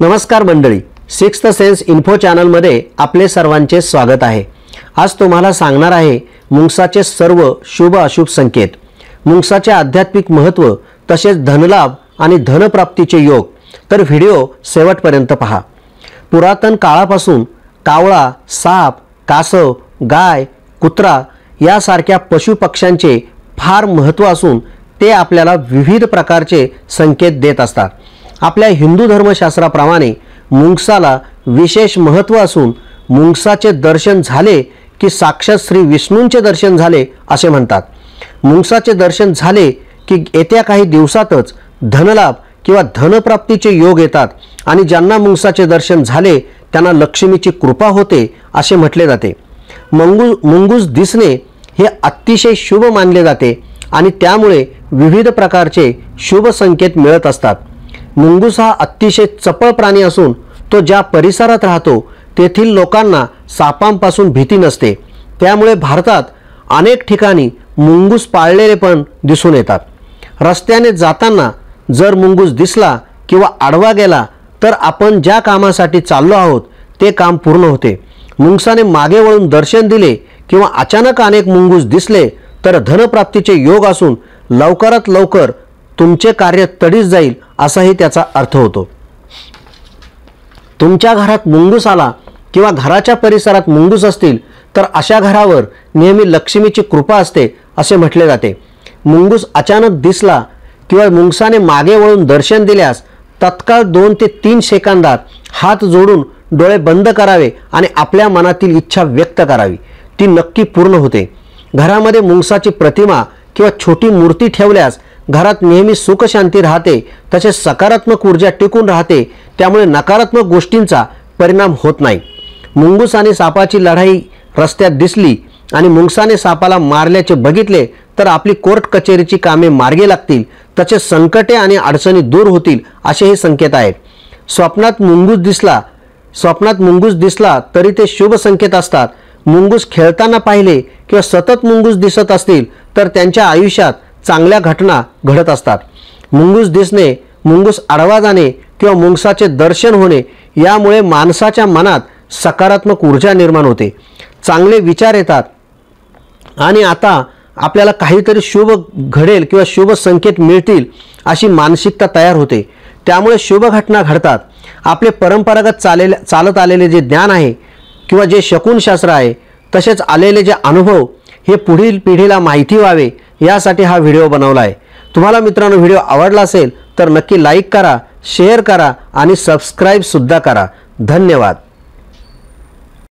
नमस्कार मंडळी, sixth sense info चॅनलमध्ये आपले सर्वांचे स्वागत आहे। आज तुम्हाला सांगणार आहे मुंगसाचे सर्व शुभ अशुभ संकेत, मुंगसाचे आध्यात्मिक महत्त्व, तसेच धनलाभ आणि धनप्राप्तीचे योग। तर व्हिडिओ शेवटपर्यंत पहा। पुरातन काळापासून कावळा, साप, कासव, गाय, कुत्रा यासारख्या पशुपक्ष्यांचे फार महत्त्व असून ते आपल्याला विविध प्रकारचे संकेत देत असतात। आपल्या हिंदू धर्मशास्त्राप्रमाणे मुंगसाला विशेष महत्त्व असून मुंगसाचे दर्शन झाले की साक्षात श्री विष्णूंचे दर्शन झाले असे म्हणतात। मुंगसाचे दर्शन झाले की येत्या काही दिवसातच धनलाभ किंवा धनप्राप्तीचे योग येतात आणि ज्यांना मुंगसाचे दर्शन झाले त्यांना लक्ष्मीची कृपा होते असे म्हटले जाते। मुंगूस दिसणे हे अतिशय शुभ मानले जाते आणि त्यामुळे विविध प्रकारचे शुभ संकेत मिळत असतात। मुंगूस हा अतिशय चपळ प्राणी असून तो ज्या परिसरात राहतो तेथील लोकांना सापांपासून भीती नसते। त्यामुळे भारतात अनेक ठिकाणी मुंगूस पाळलेले पण दिसून येतात। रस्त्याने जाताना जर मुंगूस दिसला किंवा आडवा गेला तर आपण ज्या कामासाठी चाललो आहोत ते काम पूर्ण होते। मुंगसाने मागे वळून दर्शन दिले किंवा अचानक अनेक मुंगूस दिसले तर धनप्राप्तीचे योग असून लवकरात लवकर तुमचे कार्य तडीस जाईल असाही त्याचा अर्थ होतो। तुमच्या घरात मुंगूस आला किंवा घराच्या परिसरात मुंगूस असतील तर अशा घरावर नेहमी लक्ष्मीची कृपा असते असे म्हटले जाते। मुंगूस अचानक दिसला किंवा मुंगसाने मागे वळून दर्शन दिल्यास तत्काळ 2 ते 3 सेकंदात हात जोडून डोळे बंद करावे आणि आपल्या मनातील इच्छा व्यक्त करावी, ती नक्की पूर्ण होते। घरामध्ये मुंगसाची प्रतिमा किंवा छोटी मूर्ती ठेवल्यास घरात नेहमी सुख शांती राहते, तसेच सकारात्मक ऊर्जा टिकून राहते, त्यामुळे नकारात्मक गोष्टींचा परिणाम होत नाही। मुंगूस आणि सापाची लढाई रस्त्यात दिसली आणि मुंगसाने सापाला मारल्याचे बघितले तर आपली कोर्ट कचेरीची कामे मार्गी लागतील, तसेच संकटे आणि अडचणी दूर होतील असेही संकेत आहेत। स्वप्नात मुंगूस दिसला तरी ते शुभ संकेत असतात। मुंगूस खेळताना पाहिले किंवा सतत मुंगूस दिसत असतील तर त्यांच्या आयुष्यात चांगल्या घटना घडत असतात। मुंगूस दिसणे, मुंगूस आडवा जाणे किंवा मुंगसाचे दर्शन होणे यामुळे माणसाच्या मनात सकारात्मक ऊर्जा निर्माण होते, चांगले विचार येतात आणि आता आपल्याला काहीतरी शुभ घडेल किंवा शुभ संकेत मिळतील अशी मानसिकता तयार होते, त्यामुळे शुभ घटना घडतात। आपले परंपरागत चालत आलेले जे ज्ञान आहे किंवा जे शकुनशास्त्र आहे, तसेच आलेले जे अनुभव हे पुढील पिढीला माहिती व्हावे यासाठी हा व्हिडिओ बनवला आहे। तुम्हाला मित्रांनो व्हिडिओ आवडला असेल तर नक्की लाईक करा, शेअर करा आणि सबस्क्राईब सुद्धा करा। धन्यवाद।